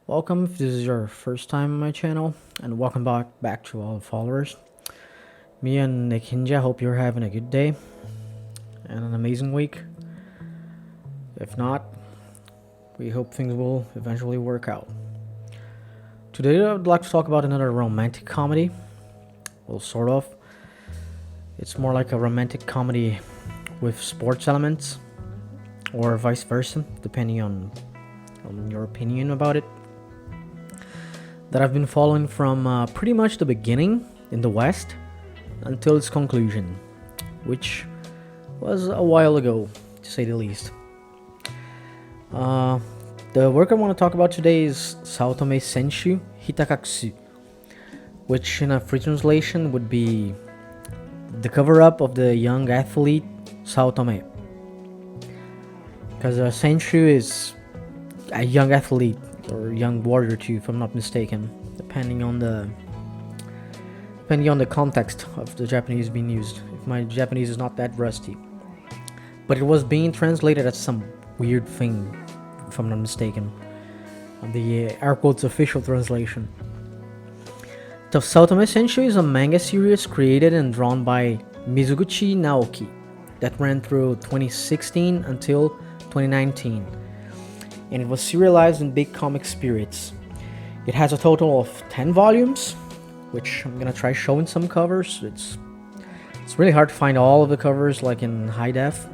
Welcome if this is your first time on my channel, and welcome back to all the followers. Me and Nikinja hope you're having a good day and an amazing week. If not, we hope things will eventually work out. Today I would like to talk about another romantic comedy. Well, sort of. It's more like a romantic comedy with sports elements, or vice versa, depending on your opinion about it, that I've been following from pretty much the beginning in the West until its conclusion, which was a while ago, to say the least. The work I want to talk about today is Saotome Senshu Hitakakusu, which in a free translation would be the cover-up of the young athlete Saotome. Because Senshu is a young athlete, or young warrior too, if I'm not mistaken, depending on the context of the Japanese being used. If my Japanese is not that rusty, but it was being translated as some weird thing, if I'm not mistaken, on the air quotes official translation. The Saotome Senshu is a manga series created and drawn by Mizuguchi Naoki that ran through 2016 until 2019. And it was serialized in Big Comic Spirits. It has a total of 10 volumes, which I'm gonna try showing some covers. It's really hard to find all of the covers like in high def.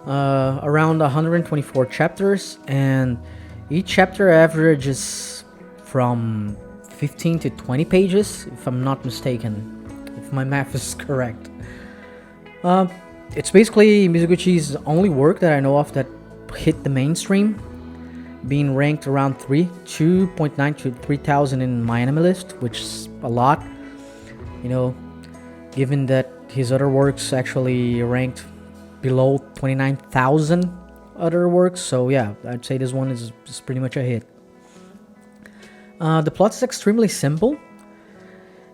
Around 124 chapters, and each chapter averages from 15 to 20 pages, if I'm not mistaken, if my math is correct. It's basically Mizuguchi's only work that I know of that hit the mainstream, being ranked around 2.9 to 3,000 in my anime list, which is a lot, given that his other works actually ranked below 29,000 other works. So yeah, I'd say this one is pretty much a hit. The plot is extremely simple.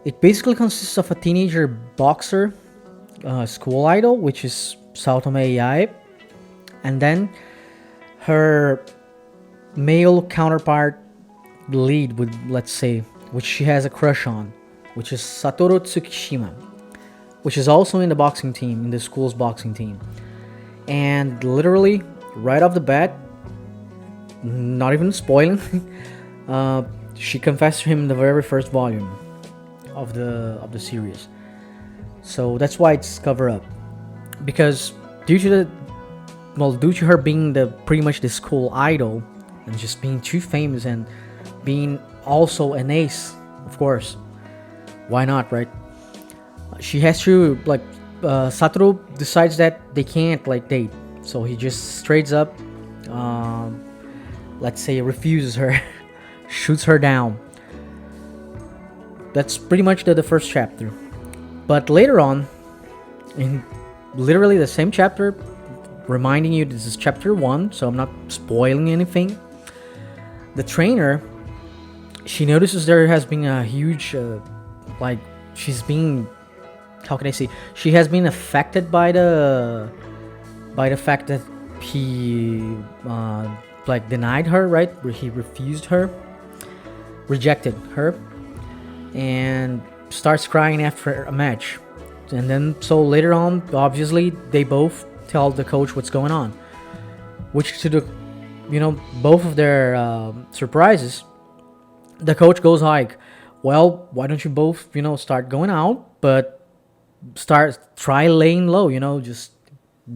It basically consists of a teenager boxer, school idol, which is Saotome Yae, and then her male counterpart lead, let's say, which she has a crush on, which is Satoru Tsukishima, which is also in the boxing team, in the school's boxing team. And literally, right off the bat, not even spoiling, she confessed to him in the very first volume of the series. So that's why it's cover up, because due to her being pretty much the school idol, and just being too famous, and being also an ace, of course, why not, right? She has to Satoru decides that they can't date, so he just straight up, let's say, refuses her, shoots her down. That's pretty much the first chapter. But later on, in literally the same chapter, reminding you this is chapter 1, so I'm not spoiling anything, the trainer, she notices there has been a huge she's being, how can I say, she has been affected by the fact that he denied her, right? He rejected her, and starts crying after a match. And then so later on, obviously, they both tell the coach what's going on, which to the both of their surprises, the coach goes like, well, why don't you both start going out, but try laying low, just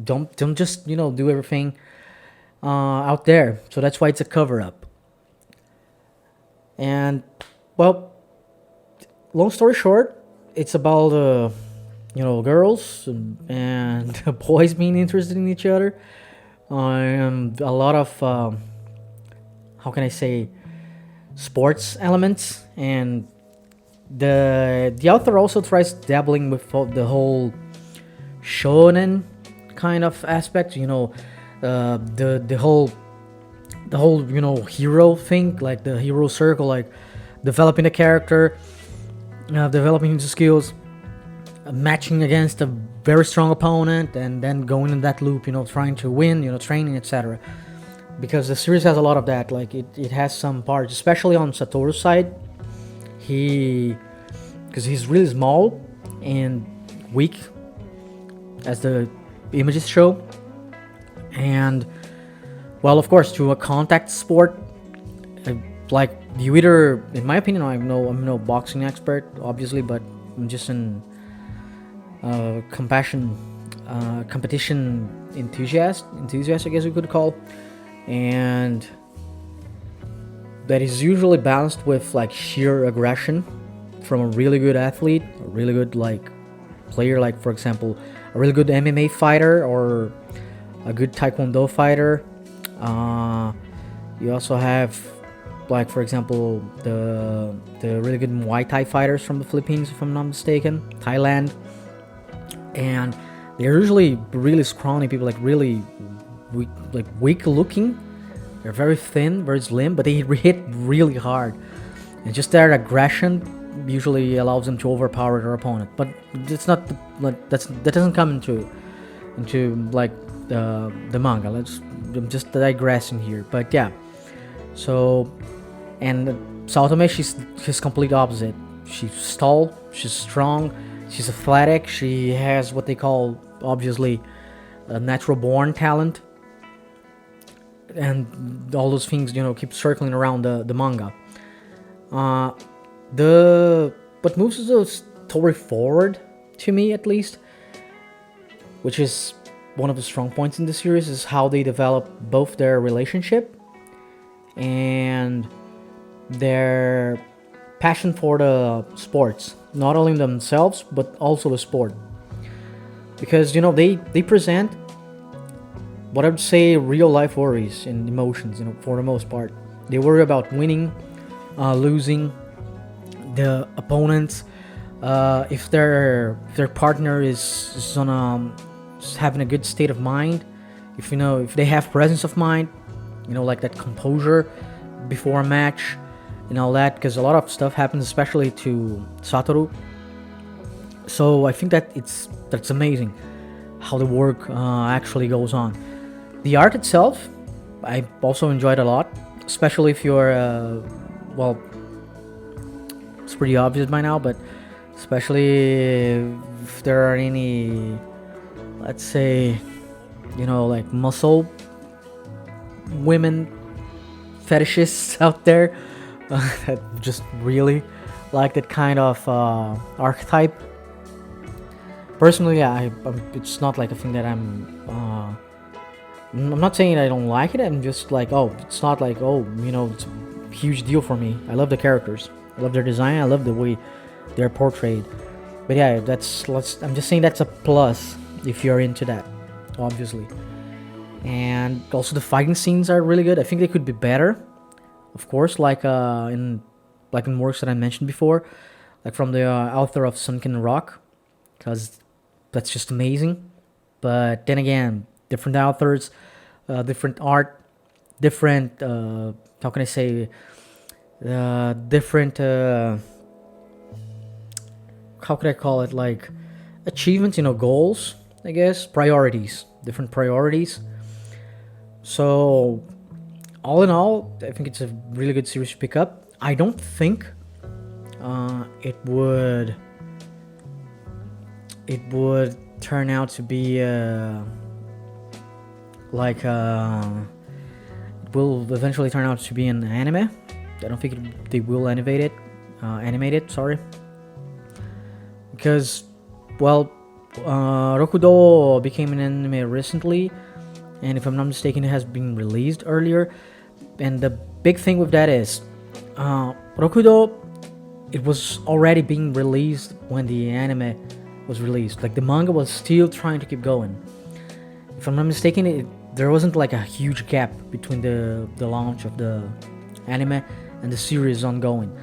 don't just do everything out there. So that's why it's a cover up. And well, long story short, it's about girls and boys being interested in each other, and a lot of how can I say, sports elements. And the author also tries dabbling with the whole shonen kind of aspect, the whole hero thing, like the hero circle, like developing a character, developing his skills, matching against a very strong opponent, and then going in that loop, trying to win, training, etc. because the series has a lot of that. Like it has some parts, especially on Satoru's side. He, because he's really small and weak, as the images show, and well, of course, to a contact sport, uh, like you either, in my opinion, I'm no boxing expert, obviously, but I'm just an competition enthusiast, I guess you could call, and that is usually balanced with like sheer aggression from a really good athlete, a really good like player, like for example, a really good MMA fighter or a good Taekwondo fighter. You also have, like for example, the really good Muay Thai fighters from the Philippines, if I'm not mistaken, Thailand, and they're usually really scrawny people, like really weak looking. They're very thin, very slim, but they hit really hard, and just their aggression usually allows them to overpower their opponent. But it's not that doesn't come into like the manga. I'm just digressing here, but yeah. So, and Saotome, she's complete opposite. She's tall, she's strong, she's athletic. She has what they call, obviously, a natural born talent, and all those things keep circling around the manga. What moves the story forward, to me at least, which is one of the strong points in the series, is how they develop both their relationship and their passion for the sports, not only themselves but also the sport, because they present what I would say real life worries and emotions. For the most part, they worry about winning, losing, the opponents, if their partner is on is having a good state of mind, if they have presence of mind, like that composure before a match and all that, because a lot of stuff happens, especially to Satoru. So I think that's amazing how the work actually goes on. The art itself, I also enjoyed a lot, especially if you're well, it's pretty obvious by now, but especially if there are any, let's say, like muscle women fetishists out there that just really like that kind of archetype. Personally, it's not like a thing that I'm not saying I don't like it. I'm just like, it's not like, it's a huge deal for me. I love the characters. I love their design. I love the way they're portrayed. But yeah, I'm just saying that's a plus if you're into that, obviously. And also the fighting scenes are really good. I think they could be better, of course, like in works that I mentioned before, like from the author of Sunken Rock, because that's just amazing. But then again, different authors, different art, different how can I say, different how could I call it, like achievements, goals, I guess, priorities, different priorities. So all in all, I think it's a really good series to pick up. I don't think it would turn out to be like it will eventually turn out to be an anime. I don't think they will animate it. Sorry, because Rokudo became an anime recently, and if I'm not mistaken, it has been released earlier. And the big thing with that is, Rokudo, it was already being released when the anime was released. Like the manga was still trying to keep going. If I'm not mistaken, there wasn't like a huge gap between the launch of the anime and the series ongoing.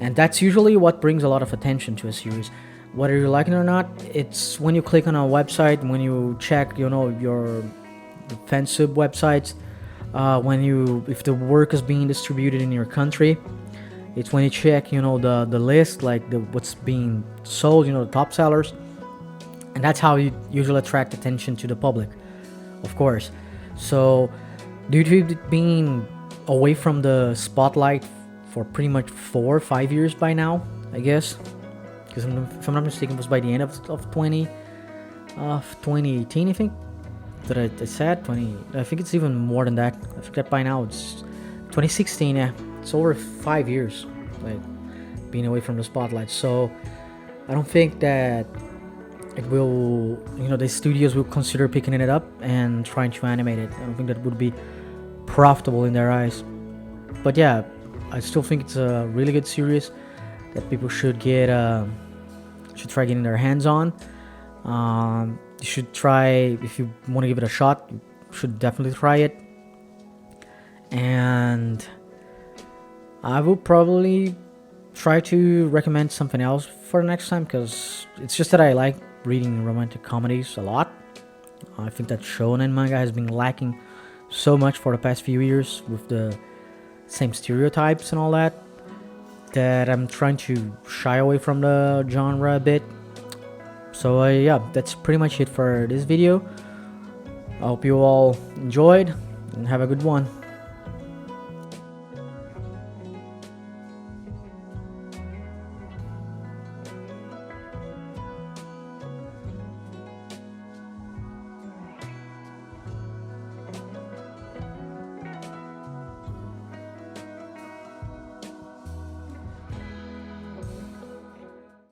And that's usually what brings a lot of attention to a series. Whether you like it or not, it's when you click on a website, when you check, your fansub websites, if the work is being distributed in your country, it's when you check, the list, like what's being sold, the top sellers, and that's how you usually attract attention to the public, of course. So due to it being away from the spotlight for pretty much 4 or 5 years by now, I guess. Because if I'm not mistaken, it was by the end of 2018, I think. That I said 20. I think it's even more than that. I forget by now. It's 2016. Yeah, it's over 5 years, like being away from the spotlight. So I don't think that it will. The studios will consider picking it up and trying to animate it. I don't think that would be profitable in their eyes. But yeah, I still think it's a really good series that people should try getting their hands on. You should try, if you want to give it a shot, you should definitely try it. And I will probably try to recommend something else for next time, because it's just that I like reading romantic comedies a lot. I think that shonen manga has been lacking so much for the past few years with the same stereotypes and all that I'm trying to shy away from the genre a bit. So yeah, that's pretty much it for this video. I hope you all enjoyed and have a good one.